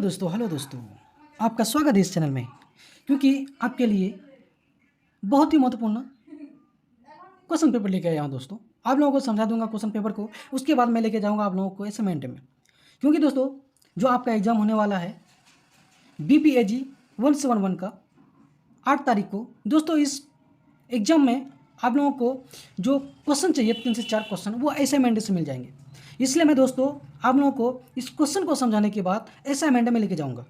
Hello दोस्तों, आपका स्वागत है इस चैनल में। क्योंकि आपके लिए बहुत ही महत्वपूर्ण क्वेश्चन पेपर लेके आया हूँ दोस्तों। आप लोगों को समझा दूंगा क्वेश्चन पेपर को, उसके बाद मैं लेके जाऊंगा आप लोगों को असाइनमेंट में। क्योंकि दोस्तों जो आपका एग्ज़ाम होने वाला है BPAG 171 का 8 तारीख को, दोस्तों इस एग्ज़ाम में आप लोगों को जो क्वेश्चन चाहिए 3 से 4 क्वेश्चन वो असाइनमेंट से मिल जाएंगे। इसलिए मैं दोस्तों आप लोगों को इस क्वेश्चन को समझाने के बाद असाइनमेंट में लेके जाऊंगा।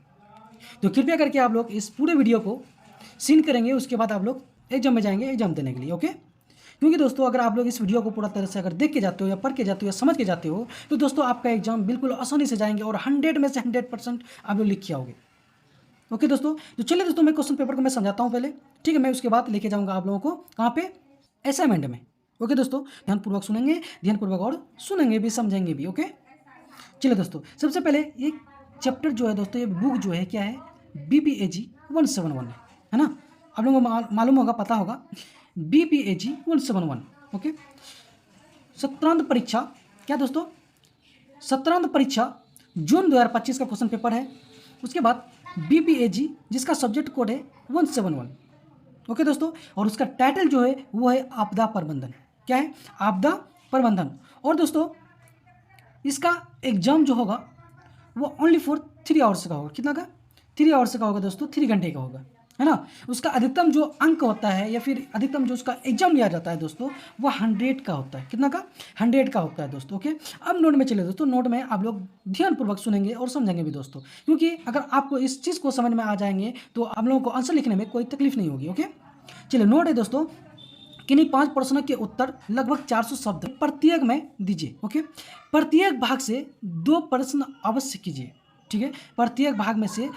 तो कृपया करके आप लोग इस पूरे वीडियो को सीन करेंगे, उसके बाद आप लोग एग्जाम में जाएंगे एग्जाम देने के लिए, ओके। क्योंकि दोस्तों अगर आप लोग इस वीडियो को पूरा तरह से अगर देख के जाते हो या पढ़ के जाते हो या समझ के जाते हो तो दोस्तों आपका एग्जाम बिल्कुल आसानी से जाएंगे और 100 में से 100% आप लोग लिख के आओगे, ओके दोस्तों। तो चलिए दोस्तों मैं क्वेश्चन पेपर को मैं समझाता हूँ पहले, ठीक है। मैं उसके बाद लेके जाऊँगा आप लोगों को कहाँ पे, असाइनमेंट में, ओके दोस्तों। ध्यानपूर्वक सुनेंगे, ध्यानपूर्वक और सुनेंगे भी, समझेंगे भी, ओके। चलिए दोस्तों सबसे पहले ये चैप्टर जो है दोस्तों, ये बुक जो है क्या है, BPAG 171 है ना। आप लोगों को मालूम होगा, पता होगा BPAG 171, ओके। सत्रांत परीक्षा क्या दोस्तों, सत्रांत परीक्षा जून 2025 का क्वेश्चन पेपर है। उसके बाद BPAG जिसका सब्जेक्ट कोड है 171, ओके दोस्तों। और उसका टाइटल जो है वो है आपदा प्रबंधन। क्या है, आपदा प्रबंधन। और दोस्तों इसका एग्जाम जो होगा वो ओनली फॉर 3 आवर्स का होगा। कितना का, 3 आवर्स का होगा दोस्तों, 3 घंटे का होगा, है ना। उसका अधिकतम जो अंक होता है या फिर अधिकतम जो उसका एग्जाम लिया जाता है दोस्तों वो 100 का होता है। कितना का, 100 का होता है दोस्तों, ओके। अब नोट में चले दोस्तों, नोट में आप लोग ध्यानपूर्वक सुनेंगे और समझेंगे भी दोस्तों। क्योंकि अगर आपको इस चीज़ को समझ में आ जाएंगे तो आप लोगों को आंसर लिखने में कोई तकलीफ नहीं होगी, ओके। चलिए नोट है दोस्तों, किन्हीं 5 प्रश्नों के उत्तर लगभग 400 शब्द प्रत्येक में दीजिए, ओके। प्रत्येक भाग से 2 प्रश्न अवश्य कीजिए, ठीक है। प्रत्येक भाग में से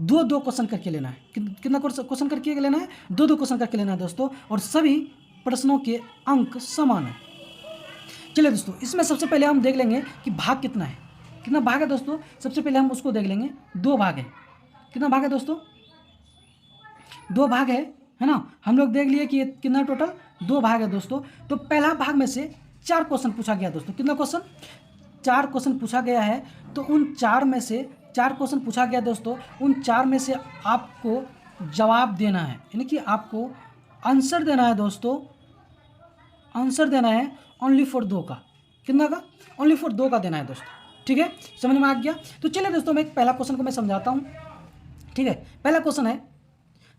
2-2 क्वेश्चन करके लेना है। कितना क्वेश्चन करके लेना है, 2-2 क्वेश्चन करके लेना है दोस्तों। और सभी प्रश्नों के अंक समान है। चलिए दोस्तों इसमें सबसे पहले हम देख लेंगे कि भाग कितना है, कितना भाग है दोस्तों। सबसे पहले हम उसको देख लेंगे, 2 भाग है। कितना भाग है दोस्तों, 2 भाग है ना। हम लोग देख लिए कि कितना टोटल 2 भाग है दोस्तों। तो पहला भाग में से 4 क्वेश्चन पूछा गया दोस्तों। कितना क्वेश्चन, 4 क्वेश्चन पूछा गया है। तो उन 4 में से 4 क्वेश्चन पूछा गया दोस्तों, उन 4 में से आपको जवाब देना है, यानी कि आपको आंसर देना है दोस्तों। आंसर देना है ओनली फॉर 2 का। कितना का, ओनली फॉर 2 का देना है दोस्तों, ठीक है। समझ में आ गया। तो चलिए दोस्तों मैं पहला क्वेश्चन को मैं समझाता हूँ, ठीक है। पहला क्वेश्चन है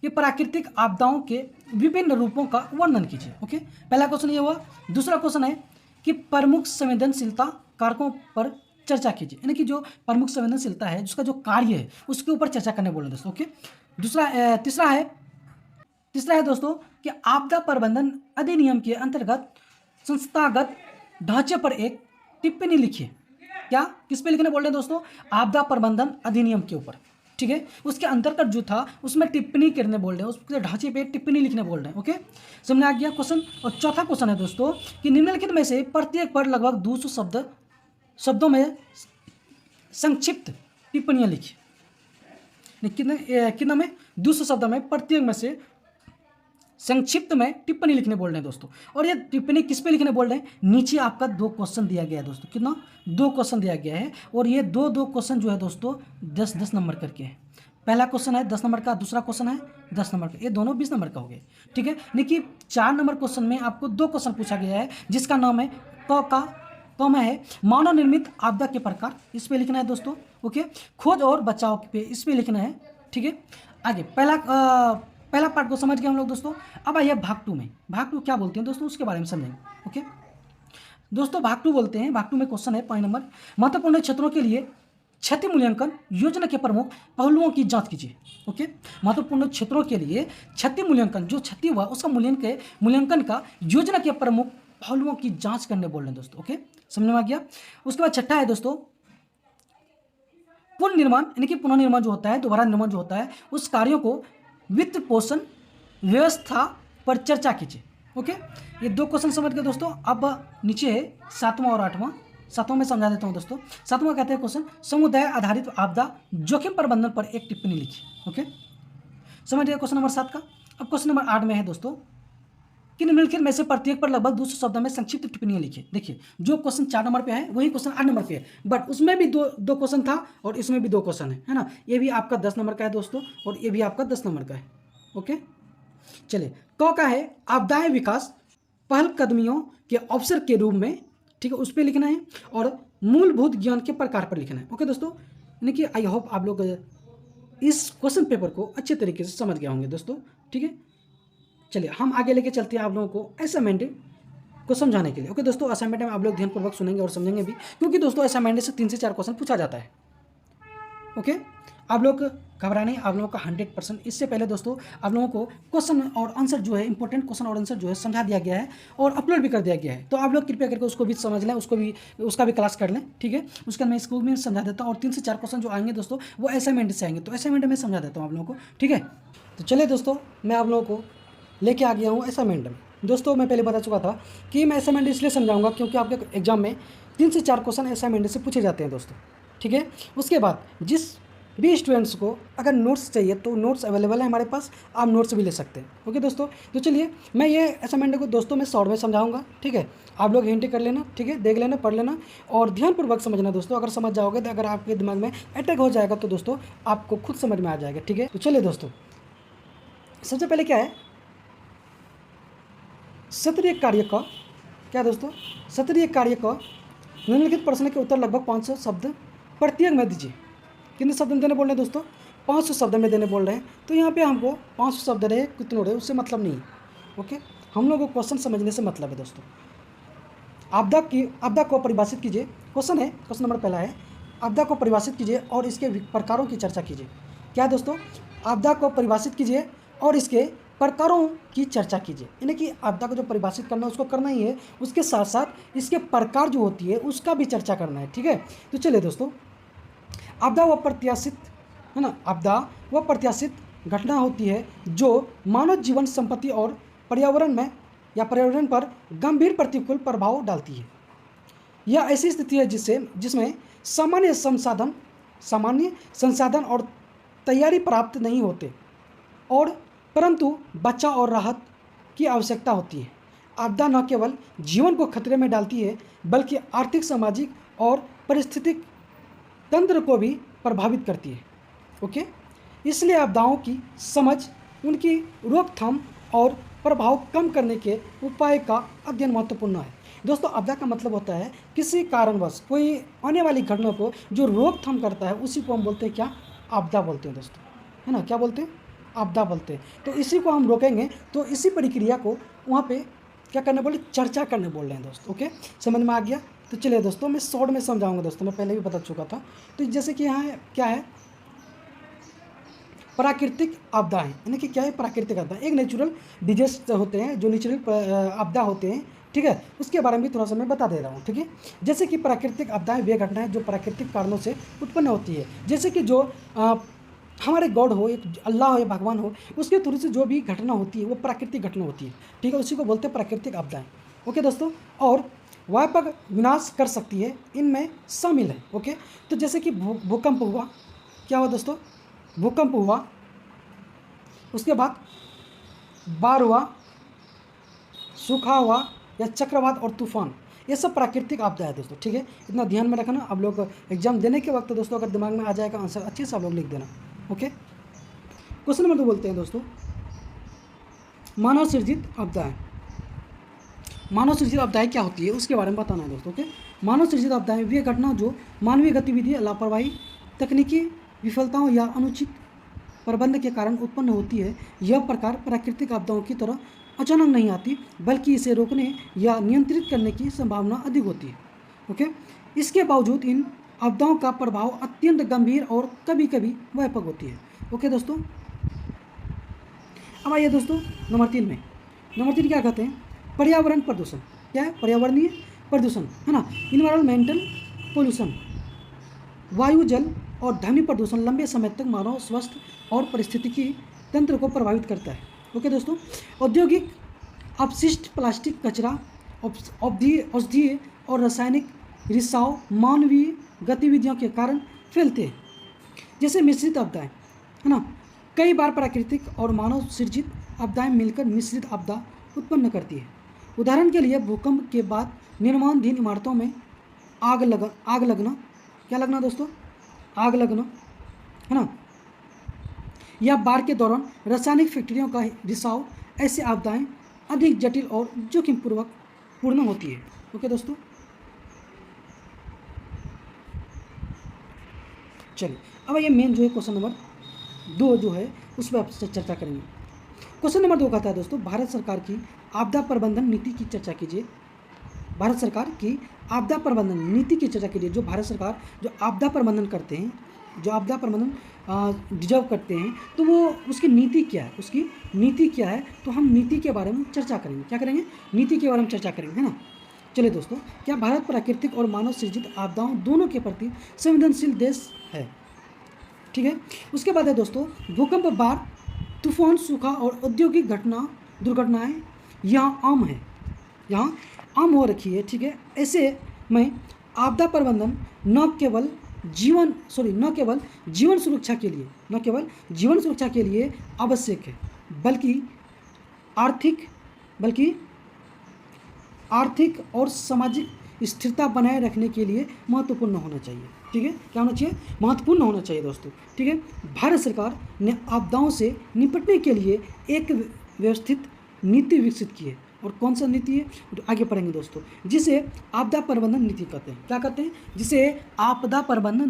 कि प्राकृतिक आपदाओं के विभिन्न रूपों का वर्णन कीजिए, ओके। पहला क्वेश्चन ये हुआ। दूसरा क्वेश्चन है कि प्रमुख संवेदनशीलता कारकों पर चर्चा कीजिए, यानी कि जो प्रमुख संवेदनशीलता है, जिसका जो कार्य है उसके ऊपर चर्चा करने बोल रहे दोस्तों, ओके। तीसरा है दोस्तों कि आपदा प्रबंधन अधिनियम के अंतर्गत संस्थागत ढांचे पर एक टिप्पणी लिखिए। क्या, किस पे लिखने बोल रहे हैं दोस्तों, आपदा प्रबंधन अधिनियम के ऊपर, ठीक है। उसके अंतर्गत जो था उसमें टिप्पणी करने बोल रहे हैं, उसके ढांचे पे टिप्पणी लिखने बोल रहे हैं, ओके। समझ आ गया क्वेश्चन। और चौथा क्वेश्चन है दोस्तों कि निम्नलिखित में से प्रत्येक पर लगभग 200 शब्दों में संक्षिप्त टिप्पणियां लिखिए। कितना में, 200 शब्दों में प्रत्येक में से संक्षिप्त में टिप्पणी लिखने बोल रहे हैं दोस्तों। और ये टिप्पणी किस पे लिखने बोल रहे हैं, नीचे आपका 2 क्वेश्चन दिया गया है दोस्तों। कितना, 2 क्वेश्चन दिया गया है। और ये 2-2 क्वेश्चन जो है दोस्तों 10-10 नंबर करके है। पहला क्वेश्चन है 10 नंबर का, दूसरा क्वेश्चन है 10 नंबर का, ये दोनों 20 नंबर का हो गए, ठीक है। यानी 4 नंबर क्वेश्चन में आपको 2 क्वेश्चन पूछा गया है, जिसका नाम है क में है मानव निर्मित आपदा के प्रकार, इस पे लिखना है दोस्तों, ओके। खोज और बचाव पे इस पे लिखना है, ठीक है। आगे पहला पार्ट को समझ गए हम लोग दोस्तों। अब आइए भाग 2 में। भाग 2 क्या बोलते हैं दोस्तों, उसके बारे में समझेंगे, ओके दोस्तों। भाग 2 बोलते हैं, भाग 2 में क्वेश्चन है 5 नंबर, महत्वपूर्ण क्षेत्रों के लिए क्षति मूल्यांकन योजना के प्रमुख पहलुओं की जांच कीजिए, ओके। महत्वपूर्ण क्षेत्रों के लिए क्षति मूल्यांकन, जो क्षति हुआ उसका मूल्यांकन का योजना के प्रमुख पहलुओं की जांच करने बोल रहे हैं दोस्तों, ओके। समझ में आ गया। उसके बाद छठा है दोस्तों पुनर्निर्माण, यानी कि पुनर्निर्माण जो होता है, दोबारा निर्माण जो होता है, उस कार्यों को वित्त पोषण व्यवस्था पर चर्चा कीजिए, ओके। ये 2 क्वेश्चन समझ गए दोस्तों। अब नीचे है 7वां और 8वां। 7वां में समझा देता हूँ दोस्तों। 7वां कहते हैं क्वेश्चन, समुदाय आधारित आपदा जोखिम प्रबंधन पर एक टिप्पणी लिखिए, ओके। समझ गए क्वेश्चन नंबर 7 का। अब क्वेश्चन नंबर 8 में है दोस्तों कि निम्नलिखित में से प्रत्येक पर लगभग 200 शब्दों में संक्षिप्त टिप्पणियां लिखिए। देखिए जो क्वेश्चन 4 नंबर पे है वही क्वेश्चन 8 नंबर पे है, बट उसमें भी दो क्वेश्चन था और इसमें भी 2 क्वेश्चन है ना। ये भी आपका 10 नंबर का है दोस्तों और ये भी आपका 10 नंबर का है। ओके, चलिए क का है आपदाएं विकास पहलकदमियों के अवसर के रूप में, ठीक है, उस पर लिखना है और मूलभूत ज्ञान के प्रकार पर लिखना है। ओके दोस्तों, यानी कि आई होप आप लोग इस क्वेश्चन पेपर को अच्छे तरीके से समझ गए होंगे दोस्तों। ठीक है, चलिए हम आगे लेके चलते हैं आप लोगों को असाइनमेंट को समझाने के लिए। ओके दोस्तों, असाइनमेंट में आप लोग ध्यानपूर्वक सुनेंगे और समझेंगे भी, क्योंकि दोस्तों असाइनमेंट से 3 से 4 क्वेश्चन पूछा जाता है। ओके, आप लोग घबराने, आप लोगों का 100%। इससे पहले दोस्तों आप लोगों को क्वेश्चन और आंसर जो है, इंपॉर्टेंट क्वेश्चन और आंसर जो है समझा दिया गया है और अपलोड भी कर दिया गया है, तो आप लोग कृपया करके उसको भी समझ लें, उसका भी क्लास कर लें। ठीक है, उसका मैं इसको भी समझा देता हूँ और 3 से 4 क्वेश्चन जो आएंगे दोस्तों वो असाइनमेंट से आएंगे, तो असाइनमेंट में समझा देता हूँ आप लोगों को। ठीक है, तो चलिए दोस्तों मैं आप लोगों को लेके आ गया हूँ असाइनमेंट में। दोस्तों मैं पहले बता चुका था कि मैं असाइनमेंट इसलिए समझाऊंगा क्योंकि आपके एग्जाम में 3 से 4 क्वेश्चन असाइनमेंट से पूछे जाते हैं दोस्तों। ठीक है, उसके बाद जिस भी स्टूडेंट्स को अगर नोट्स चाहिए तो नोट्स अवेलेबल है हमारे पास, आप नोट्स भी ले सकते हैं। ओके दोस्तों, तो चलिए मैं ये असाइनमेंट को दोस्तों मैं शॉर्ट में समझाऊंगा। ठीक है, आप लोग हिंट कर लेना, ठीक है, देख लेना, पढ़ लेना और ध्यानपूर्वक समझना दोस्तों। अगर समझ जाओगे तो अगर आपके दिमाग में अटैक हो जाएगा तो दोस्तों आपको खुद समझ में आ जाएगा। ठीक है, तो चलिए दोस्तों सबसे पहले क्या है, सत्रीय कार्य का क्या दोस्तों, सत्रीय कार्य का निम्नलिखित प्रश्न के उत्तर लगभग 500 शब्द प्रत्येक में दीजिए। कितने शब्द में देने बोल रहे हैं दोस्तों, 500 शब्द में देने बोल रहे हैं। तो यहाँ पे हमको 500 शब्द रहे कितने रहे उससे मतलब नहीं है। ओके, हम लोग को क्वेश्चन समझने से मतलब है दोस्तों। आपदा को परिभाषित कीजिए, क्वेश्चन है, क्वेश्चन नंबर पहला है आपदा को परिभाषित कीजिए और इसके प्रकारों की चर्चा कीजिए। क्या है दोस्तों, आपदा को परिभाषित कीजिए और इसके प्रकारों की चर्चा कीजिए, यानी कि आपदा को जो परिभाषित करना है उसको करना ही है, उसके साथ साथ इसके प्रकार जो होती है उसका भी चर्चा करना है। ठीक है, तो चलिए दोस्तों, आपदा व प्रत्याशित है ना, आपदा व प्रत्याशित घटना होती है जो मानव जीवन, संपत्ति और पर्यावरण में या पर्यावरण पर गंभीर प्रतिकूल प्रभाव डालती है। यह ऐसी स्थिति है जिसमें सामान्य संसाधन और तैयारी प्राप्त नहीं होते और परंतु बचाव और राहत की आवश्यकता होती है। आपदा न केवल जीवन को खतरे में डालती है बल्कि आर्थिक, सामाजिक और पारिस्थितिक तंत्र को भी प्रभावित करती है। ओके, इसलिए आपदाओं की समझ, उनकी रोकथाम और प्रभाव कम करने के उपाय का अध्ययन महत्वपूर्ण है। दोस्तों आपदा का मतलब होता है किसी कारणवश कोई आने वाली घटना को जो रोकथाम करता है उसी को हम बोलते हैं क्या, आपदा बोलते हैं दोस्तों, है ना, क्या बोलते हैं, आपदा बोलते हैं। तो इसी को हम रोकेंगे, तो इसी प्रक्रिया को वहाँ पे क्या करने बोले, चर्चा करने बोल रहे हैं दोस्तों। ओके, समझ में आ गया। तो चलिए दोस्तों मैं शॉर्ट में समझाऊंगा दोस्तों, मैं पहले भी बता चुका था। तो जैसे कि यहाँ क्या है, प्राकृतिक आपदाएं, यानी कि क्या है, प्राकृतिक आपदा एक नेचुरल डिजास्टर होते हैं, जो नेचुरल आपदा होते हैं। ठीक है, उसके बारे में थोड़ा सा मैं बता दे रहा हूँ। ठीक है, जैसे कि प्राकृतिक आपदाएं वे घटनाएं जो प्राकृतिक कारणों से उत्पन्न होती है, जैसे कि जो हमारे गॉड हो, एक अल्लाह हो या भगवान हो, उसके थ्रू से जो भी घटना होती है वो प्राकृतिक घटना होती है। ठीक है, उसी को बोलते हैं प्राकृतिक आपदाएं। ओके दोस्तों, और व्यापक विनाश कर सकती है, इनमें शामिल है। ओके, तो जैसे कि भूकंप हुआ, क्या हुआ दोस्तों, भूकंप हुआ, उसके बाद बाढ़ हुआ, सूखा हुआ या चक्रवात और तूफान, ये सब प्राकृतिक आपदा है दोस्तों। ठीक है, इतना ध्यान में रखना। आप लोग एग्जाम देने के वक्त दोस्तों अगर दिमाग में आ जाएगा आंसर, अच्छे से आप लोग लिख देना। ओके, क्वेश्चन नंबर 2 बोलते हैं दोस्तों, मानव सृजित आपदाएं। मानव सृजित आपदाएं क्या होती है उसके बारे में बताना है दोस्तों। ओके, मानव सृजित आपदाएं वे घटना जो मानवीय गतिविधि, लापरवाही, तकनीकी विफलताओं या अनुचित प्रबंध के कारण उत्पन्न होती है। यह प्रकार प्राकृतिक आपदाओं की तरह अचानक नहीं आती, बल्कि इसे रोकने या नियंत्रित करने की संभावना अधिक होती है। ओके, इसके बावजूद इन आपदाओं का प्रभाव अत्यंत गंभीर और कभी कभी व्यापक होती है। ओके दोस्तों, अब आइए दोस्तों नंबर 3 में। नंबर 3 क्या कहते हैं, पर्यावरण प्रदूषण। क्या है, पर्यावरणीय प्रदूषण, है ना, इन्वायरमेंटल पोल्यूशन। वायु, जल और ध्वनि प्रदूषण लंबे समय तक मानव स्वास्थ्य और पारिस्थितिकी तंत्र को प्रभावित करता है। ओके दोस्तों, औद्योगिक अपशिष्ट, प्लास्टिक कचरा, औषधीय और रासायनिक रिसाव मानवीय गतिविधियों के कारण फैलते हैं। जैसे मिश्रित आपदाएं, है ना, कई बार प्राकृतिक और मानव सृजित आपदाएं मिलकर मिश्रित आपदा उत्पन्न करती है। उदाहरण के लिए भूकंप के बाद निर्माणाधीन इमारतों में आग लगना, क्या लगना दोस्तों, आग लगना, है ना, या बाढ़ के दौरान रासायनिक फैक्ट्रियों का रिसाव, ऐसी आपदाएं अधिक जटिल और जोखिम पूर्ण होती है। ओके दोस्तों, चलिए अब ये मेन जो है क्वेश्चन नंबर 2 जो है उस पर आप चर्चा करेंगे। क्वेश्चन नंबर 2 कहता है दोस्तों, भारत सरकार की आपदा प्रबंधन नीति की चर्चा कीजिए। भारत सरकार की आपदा प्रबंधन नीति की चर्चा कीजिए। जो भारत सरकार जो आपदा प्रबंधन करते हैं, जो आपदा प्रबंधन डिजर्व करते हैं, तो वो उसकी नीति क्या है, उसकी नीति क्या है, तो हम नीति के बारे में चर्चा करेंगे। क्या करेंगे, नीति के बारे में चर्चा करेंगे, है ना। चलिए दोस्तों, क्या भारत प्राकृतिक और मानव सृजित आपदाओं दोनों के प्रति संवेदनशील देश है? ठीक है। उसके बाद है दोस्तों, भूकंप, बाढ़, तूफान, सूखा और औद्योगिक दुर्घटनाएं यहाँ आम है, यहाँ आम हो रखी है। ठीक है। ऐसे में आपदा प्रबंधन न केवल जीवन सुरक्षा के लिए आवश्यक है, बल्कि आर्थिक और सामाजिक स्थिरता बनाए रखने के लिए महत्वपूर्ण होना चाहिए। ठीक है, क्या होना चाहिए, महत्वपूर्ण होना चाहिए दोस्तों। ठीक है। भारत सरकार ने आपदाओं से निपटने के लिए एक व्यवस्थित नीति विकसित की है। और कौन सा नीति है, तो आगे पढ़ेंगे दोस्तों, जिसे आपदा प्रबंधन नीति कहते हैं। क्या कहते हैं, जिसे आपदा प्रबंधन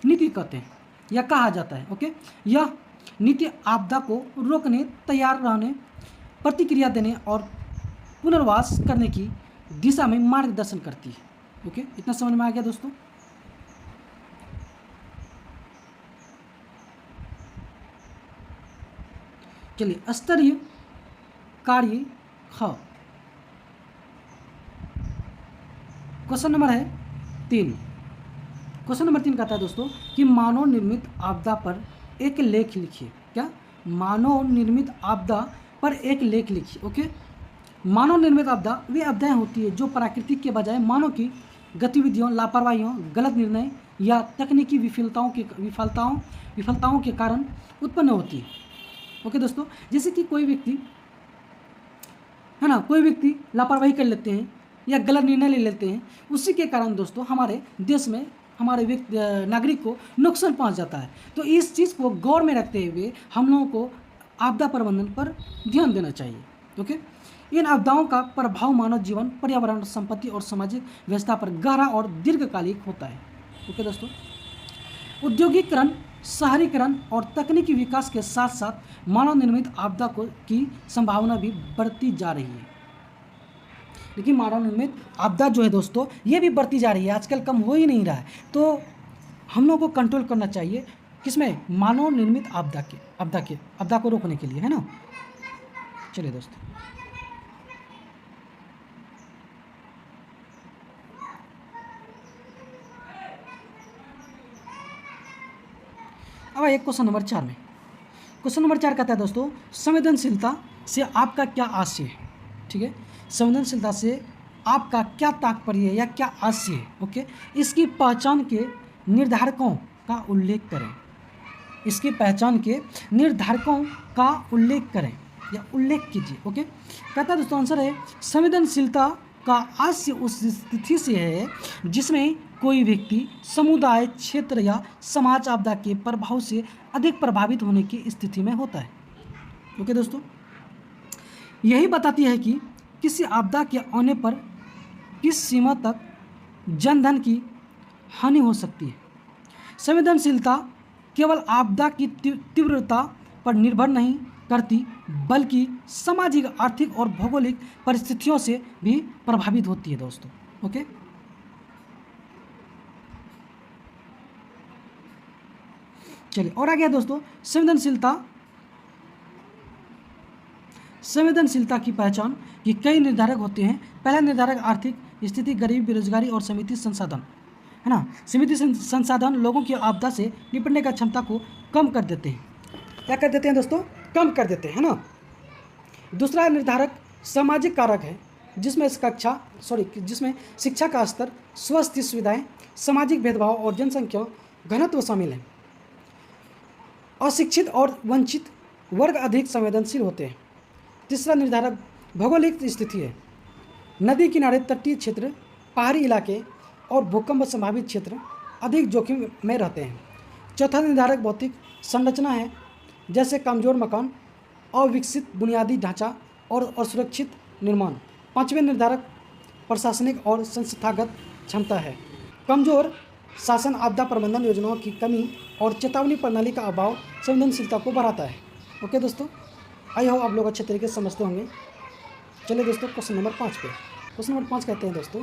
नीति कहते हैं या कहा जाता है। ओके। यह नीति आपदा को रोकने, तैयार रहने, प्रतिक्रिया देने और पुनर्वास करने की दिशा में मार्गदर्शन करती है। ओके, इतना समझ में आ गया दोस्तों। चलिए, स्तरीय कार्य ख, क्वेश्चन नंबर है 3। क्वेश्चन नंबर 3 कहता है दोस्तों कि मानव निर्मित आपदा पर एक लेख लिखिए। क्या, मानव निर्मित आपदा पर एक लेख लिखिए। ओके। मानव निर्मित आपदा वे आपदाएं होती है जो प्राकृतिक के बजाय मानव की गतिविधियों, लापरवाहियों, गलत निर्णय या तकनीकी विफलताओं के कारण उत्पन्न होती है। ओके दोस्तों, जैसे कि कोई व्यक्ति, है ना, कोई व्यक्ति लापरवाही कर लेते हैं या गलत निर्णय ले लेते हैं, उसी के कारण दोस्तों हमारे देश में हमारे नागरिक को नुकसान पहुंच जाता है। तो इस चीज़ को गौर में रखते हुए हम लोगों को आपदा प्रबंधन पर ध्यान देना चाहिए। ओके। इन आपदाओं का प्रभाव मानव जीवन, पर्यावरण, संपत्ति और सामाजिक व्यवस्था पर गहरा और दीर्घकालिक होता है। ओके दोस्तों, औद्योगिकीकरण, शहरीकरण और तकनीकी विकास के साथ साथ मानव निर्मित आपदा की संभावना भी बढ़ती जा रही है। लेकिन मानव निर्मित आपदा जो है दोस्तों, ये भी बढ़ती जा रही है, आजकल कम हो ही नहीं रहा है। तो हम लोग को कंट्रोल करना चाहिए, किसमें, मानव निर्मित आपदा को रोकने के लिए, है ना। चलिए दोस्तों, अब एक क्वेश्चन नंबर 4 में। क्वेश्चन नंबर 4 कहता है दोस्तों, संवेदनशीलता से आपका क्या आशय है। ठीक है, संवेदनशीलता से आपका क्या तात्पर्य है या क्या आशय है। ओके। इसकी पहचान के निर्धारकों का उल्लेख करें। इसकी पहचान के निर्धारकों का उल्लेख करें या उल्लेख कीजिए। ओके। कहता है दोस्तों, आंसर है संवेदनशीलता का आशय उस स्थिति से है जिसमें कोई व्यक्ति, समुदाय, क्षेत्र या समाज आपदा के प्रभाव से अधिक प्रभावित होने की स्थिति में होता है। ओके दोस्तों, यही बताती है कि किसी आपदा के आने पर किस सीमा तक जनधन की हानि हो सकती है। संवेदनशीलता केवल आपदा की तीव्रता पर निर्भर नहीं करती, बल्कि सामाजिक, आर्थिक और भौगोलिक परिस्थितियों से भी प्रभावित होती है दोस्तों। ओके। चलिए और आ गया दोस्तों, संवेदनशीलता की पहचान कि कई निर्धारक होते हैं। पहला निर्धारक आर्थिक स्थिति, गरीबी, बेरोजगारी और सीमित संसाधन, है ना। सीमित संसाधन लोगों की आपदा से निपटने का क्षमता को कम कर देते हैं। क्या कर देते हैं दोस्तों, कम कर देते हैं, है ना। दूसरा निर्धारक सामाजिक कारक है, जिसमें शिक्षा का स्तर, स्वास्थ्य सुविधाएं, सामाजिक भेदभाव और जनसंख्या घनत्व शामिल है। अशिक्षित और वंचित वर्ग अधिक संवेदनशील होते हैं। तीसरा निर्धारक भौगोलिक स्थिति है। नदी किनारे, तटीय क्षेत्र, पहाड़ी इलाके और भूकंप संभावित क्षेत्र अधिक जोखिम में रहते हैं। चौथा निर्धारक भौतिक संरचना है, जैसे कमज़ोर मकान, अविकसित बुनियादी ढांचा और असुरक्षित निर्माण। पांचवें निर्धारक प्रशासनिक और संस्थागत क्षमता है। कमज़ोर शासन, आपदा प्रबंधन योजनाओं की कमी और चेतावनी प्रणाली का अभाव संवेदनशीलता को बढ़ाता है। ओके दोस्तों, आई होप आप लोग अच्छे तरीके से समझते होंगे। चलिए दोस्तों, क्वेश्चन नंबर 5 पे। क्वेश्चन नंबर 5 कहते हैं दोस्तों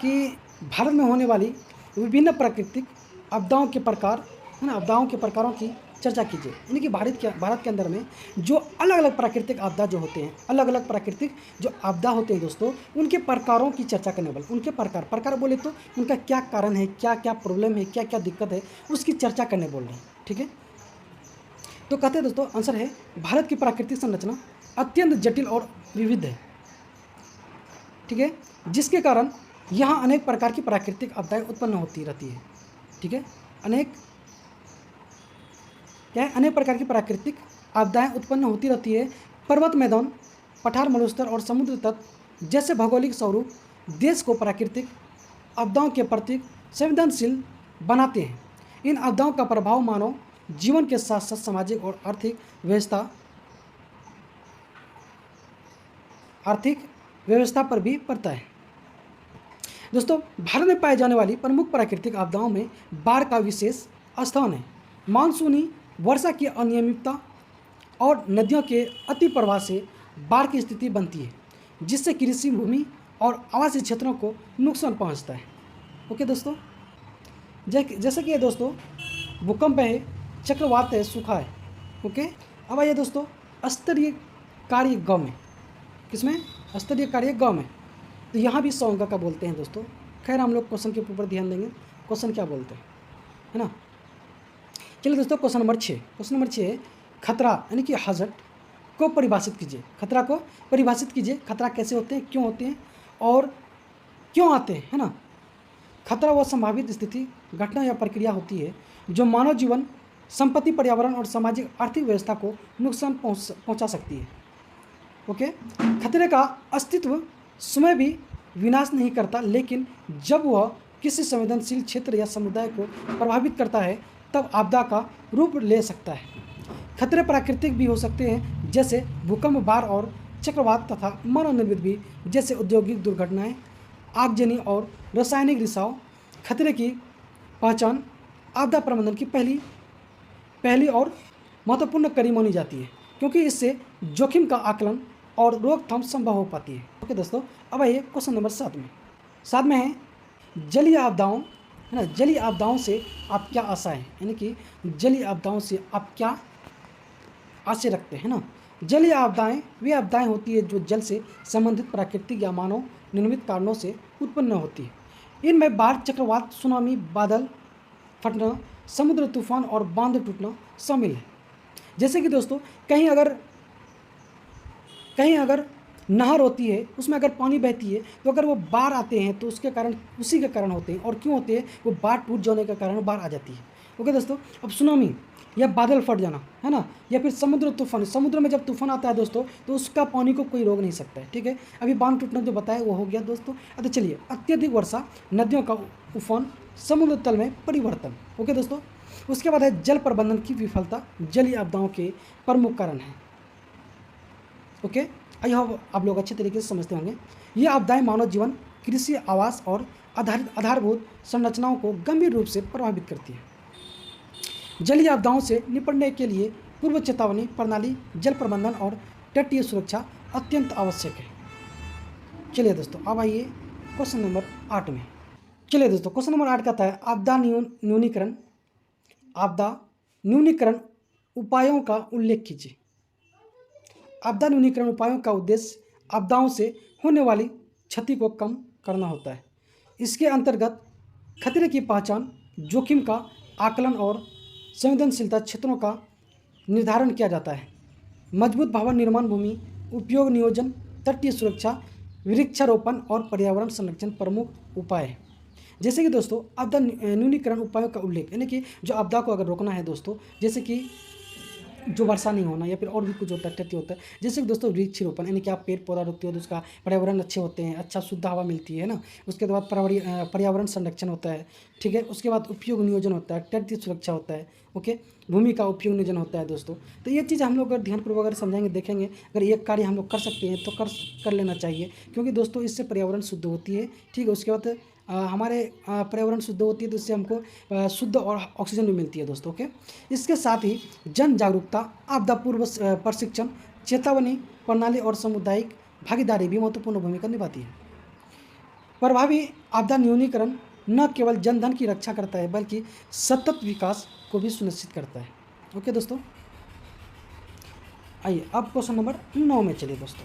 कि भारत में होने वाली विभिन्न प्राकृतिक आपदाओं के प्रकार, है ना, आपदाओं के प्रकारों की चर्चा कीजिए। यानी कि भारत के अंदर में जो अलग अलग प्राकृतिक आपदा जो होते हैं, अलग अलग प्राकृतिक जो आपदा होते हैं दोस्तों, उनके प्रकारों की चर्चा करने वाले, उनके प्रकार बोले तो उनका क्या कारण है, क्या क्या प्रॉब्लम है, क्या क्या दिक्कत है, उसकी चर्चा करने बोल रहे हैं। ठीक है, तो कहते हैं दोस्तों, आंसर है भारत की प्राकृतिक संरचना अत्यंत जटिल और विविध है। ठीक है, जिसके कारण यहाँ अनेक प्रकार की प्राकृतिक आपदाएं उत्पन्न होती रहती है। ठीक है, अनेक प्रकार की प्राकृतिक आपदाएं उत्पन्न होती रहती है। पर्वत मैदान, पठार, मरुस्थल और समुद्र तट जैसे भौगोलिक स्वरूप देश को प्राकृतिक आपदाओं के प्रति संवेदनशील बनाते हैं। इन आपदाओं का प्रभाव मानव जीवन के साथ साथ सामाजिक और आर्थिक व्यवस्था पर भी पड़ता है। दोस्तों, भारत में पाए जाने वाली प्रमुख प्राकृतिक आपदाओं में बाढ़ का विशेष स्थान है। मानसूनी वर्षा की अनियमितता और नदियों के अति प्रवाह से बाढ़ की स्थिति बनती है, जिससे कृषि भूमि और आवासीय क्षेत्रों को नुकसान पहुंचता है। ओके दोस्तों, जैसे कि ये दोस्तों भूकंप है, चक्रवात है, सूखा है। ओके, अब आइए दोस्तों स्तरीय कार्य गाँव में, किसमें स्तरीय कार्य गाँव में, तो यहाँ भी 100 अंक का बोलते हैं दोस्तों। खैर, हम लोग क्वेश्चन के ऊपर ध्यान देंगे, क्वेश्चन क्या बोलते हैं, है ना। चलिए दोस्तों, क्वेश्चन नंबर 6 है खतरा यानी कि हज़ार्ड को परिभाषित कीजिए। खतरा को परिभाषित कीजिए। खतरा कैसे होते हैं, क्यों होते हैं और क्यों आते हैं, है ना। खतरा वह संभावित स्थिति, घटना या प्रक्रिया होती है जो मानव जीवन, संपत्ति, पर्यावरण और सामाजिक आर्थिक व्यवस्था को नुकसान पहुंचा सकती है। ओके, खतरे का अस्तित्व स्वयं भी विनाश नहीं करता, लेकिन जब वह किसी संवेदनशील क्षेत्र या समुदाय को प्रभावित करता है तब आपदा का रूप ले सकता है। खतरे प्राकृतिक भी हो सकते हैं, जैसे भूकंप, बाढ़ और चक्रवात, तथा मानव निर्मित भी, जैसे औद्योगिक दुर्घटनाएं, आगजनी और रासायनिक रिसाव। खतरे की पहचान आपदा प्रबंधन की पहली और महत्वपूर्ण कड़ी मानी जाती है, क्योंकि इससे जोखिम का आकलन और रोकथाम संभव हो पाती है। ओके दोस्तों, अब आइए क्वेश्चन नंबर 7 में है जलीय आपदाओं, है ना। जलीय आपदाओं से आप क्या आशा है, यानी कि जलीय आपदाओं से आप क्या आशा रखते हैं ना। जलीय आपदाएं वे आपदाएं होती है जो जल से संबंधित प्राकृतिक या मानव निर्मित कारणों से उत्पन्न होती है। इनमें बाढ़, चक्रवात, सुनामी, बादल फटना, समुद्र तूफान और बांध टूटना शामिल है। जैसे कि दोस्तों कहीं अगर नहर होती है, उसमें अगर पानी बहती है, तो अगर वो बाढ़ आते हैं तो उसके कारण, उसी के कारण होते हैं। और क्यों होते हैं, वो बाढ़ टूट जाने के कारण बाढ़ आ जाती है। ओके दोस्तों, अब सुनामी या बादल फट जाना, है ना, या फिर समुद्र तूफान, समुद्र में जब तूफान आता है दोस्तों, तो उसका पानी को कोई रोक नहीं सकता है। ठीक है, अभी बांध टूटना जो बताया वो हो गया दोस्तों। अच्छा चलिए, अत्यधिक वर्षा, नदियों का उफान, समुद्र तल में परिवर्तन। ओके दोस्तों, उसके बाद है जल प्रबंधन की विफलता, जलीय आपदाओं के प्रमुख कारण हैं। ओके, आई होप आप लोग अच्छे तरीके से समझते होंगे। ये आपदाएं मानव जीवन, कृषि, आवास और आधारभूत संरचनाओं को गंभीर रूप से प्रभावित करती है। जलीय आपदाओं से निपटने के लिए पूर्व चेतावनी प्रणाली, जल प्रबंधन और तटीय सुरक्षा अत्यंत आवश्यक है। चलिए दोस्तों, अब आइए क्वेश्चन नंबर 8 में। चलिए दोस्तों, क्वेश्चन नंबर 8 कहता है आपदा न्यूनीकरण उपायों का उल्लेख कीजिए। आपदा न्यूनीकरण उपायों का उद्देश्य आपदाओं से होने वाली क्षति को कम करना होता है। इसके अंतर्गत खतरे की पहचान, जोखिम का आकलन और संवेदनशीलता क्षेत्रों का निर्धारण किया जाता है। मजबूत भवन निर्माण, भूमि उपयोग नियोजन, तटीय सुरक्षा, वृक्षारोपण और पर्यावरण संरक्षण प्रमुख उपाय हैं। जैसे कि दोस्तों आपदा न्यूनीकरण उपायों का उल्लेख, यानी कि जो आपदा को अगर रोकना है दोस्तों, जैसे कि जो वर्षा नहीं होना या फिर और भी कुछ होता है, क्षति होता है। जैसे कि दोस्तों वृक्षारोपण, यानी कि आप पेड़ पौधा रोकते हो तो उसका पर्यावरण अच्छे होते हैं, अच्छा शुद्ध हवा मिलती है ना। उसके बाद पर्यावरण संरक्षण होता है, ठीक है। उसके बाद उपयोग नियोजन होता है, तटीय सुरक्षा होता है, ओके। भूमि का उपयोग नियोजन होता है दोस्तों। तो ये चीज़ हम लोग अगर ध्यानपूर्वक अगर समझाएंगे, देखेंगे, अगर ये कार्य हम लोग कर सकते हैं तो कर लेना चाहिए, क्योंकि दोस्तों इससे पर्यावरण शुद्ध होती है, ठीक है। उसके बाद हमारे पर्यावरण शुद्ध होती है तो इससे हमको शुद्ध और ऑक्सीजन भी मिलती है दोस्तों, ओके। इसके साथ ही जन जागरूकता, आपदा पूर्व प्रशिक्षण, चेतावनी प्रणाली और सामुदायिक भागीदारी भी महत्वपूर्ण भूमिका निभाती है। प्रभावी आपदा न्यूनीकरण न केवल जनधन की रक्षा करता है बल्कि सतत विकास को भी सुनिश्चित करता है, ओके दोस्तों। आइए अब क्वेश्चन नंबर 9 में चलिए दोस्तों।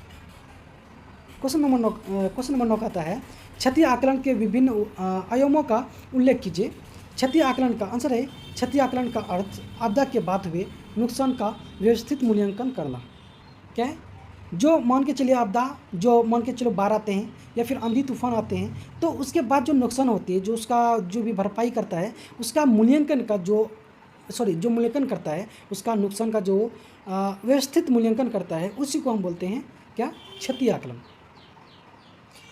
क्वेश्चन नंबर 9 कहता है, क्षति आकलन के विभिन्न आयामों का उल्लेख कीजिए। क्षति आकलन का आंसर है, क्षति आकलन का अर्थ आपदा के बाद हुए नुकसान का व्यवस्थित मूल्यांकन करना। क्या है? जो मान के चलिए आपदा, जो मान के चलो बाढ़ आते हैं या फिर आंधी तूफान आते हैं, तो उसके बाद जो नुकसान होती है, जो उसका जो भी भरपाई करता है, उसका मूल्यांकन का जो मूल्यांकन करता है, उसका नुकसान का जो व्यवस्थित मूल्यांकन करता है, उसी को हम बोलते हैं क्या? क्षति आकलन,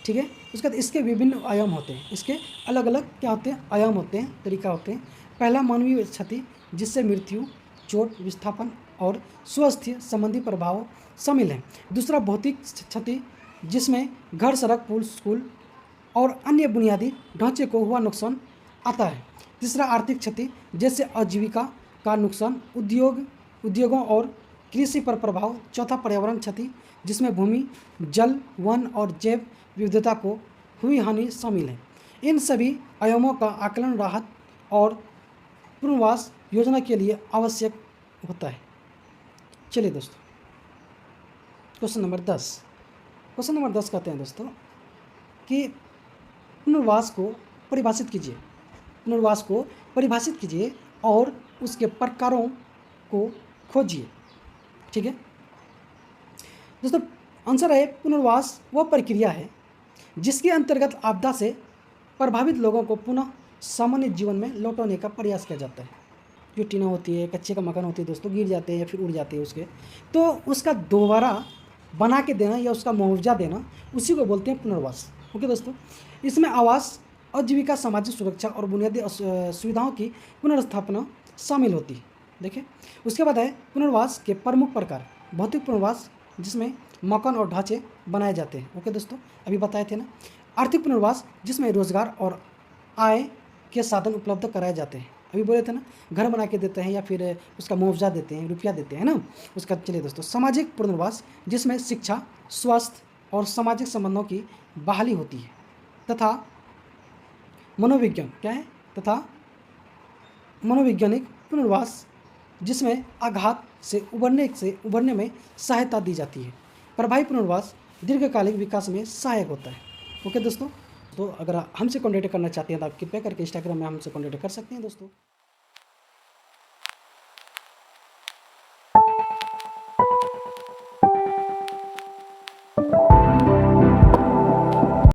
ठीक है। उसके बाद इसके विभिन्न आयाम होते हैं, इसके अलग अलग क्या होते हैं? आयाम होते हैं, तरीका होते हैं। पहला मानवीय क्षति, जिससे मृत्यु, चोट, विस्थापन और स्वास्थ्य संबंधी प्रभाव शामिल हैं। दूसरा भौतिक क्षति, जिसमें घर, सड़क, पुल, स्कूल और अन्य बुनियादी ढांचे को हुआ नुकसान आता है। तीसरा आर्थिक क्षति, जैसे आजीविका का नुकसान, उद्योगों और कृषि पर प्रभाव। चौथा पर्यावरण क्षति, जिसमें भूमि, जल, वन और जैव विविधता को हुई हानि शामिल है। इन सभी आयामों का आकलन राहत और पुनर्वास योजना के लिए आवश्यक होता है। चलिए दोस्तों, क्वेश्चन नंबर 10। क्वेश्चन नंबर 10 कहते हैं दोस्तों कि पुनर्वास को परिभाषित कीजिए। पुनर्वास को परिभाषित कीजिए और उसके प्रकारों को खोजिए, ठीक है दोस्तों। आंसर है, पुनर्वास वह प्रक्रिया है जिसके अंतर्गत आपदा से प्रभावित लोगों को पुनः सामान्य जीवन में लौटाने का प्रयास किया जाता है। जो टीना होती है, कच्चे का मकान होती है दोस्तों, गिर जाते हैं या फिर उड़ जाते हैं उसके, तो उसका दोबारा बना के देना या उसका मुआवजा देना, उसी को बोलते हैं पुनर्वास, ओके दोस्तों। इसमें आवास, आजीविका, सामाजिक सुरक्षा और बुनियादी सुविधाओं की पुनर्स्थापना शामिल होती है। देखिए, उसके बाद है पुनर्वास के प्रमुख प्रकार। भौतिक पुनर्वास, जिसमें मकान और ढांचे बनाए जाते हैं, ओके दोस्तों, अभी बताए थे ना। आर्थिक पुनर्वास, जिसमें रोजगार और आय के साधन उपलब्ध कराए जाते हैं, अभी बोले थे ना, घर बना के देते हैं या फिर उसका मुआवजा देते हैं, रुपया देते हैं ना उसका। चलिए दोस्तों, सामाजिक पुनर्वास, जिसमें शिक्षा, स्वास्थ्य और सामाजिक संबंधों की बहाली होती है। तथा मनोविज्ञान, क्या है? तथा मनोवैज्ञानिक पुनर्वास, जिसमें आघात से उबरने में सहायता दी जाती है। प्रभावी पुनर्वास दीर्घकालिक विकास में सहायक होता है, ओके दोस्तों। तो अगर हमसे कॉन्टैक्ट करना चाहते हैं तो आप कृपया करके इंस्टाग्राम में हमसे कॉन्टैक्ट कर सकते हैं दोस्तों।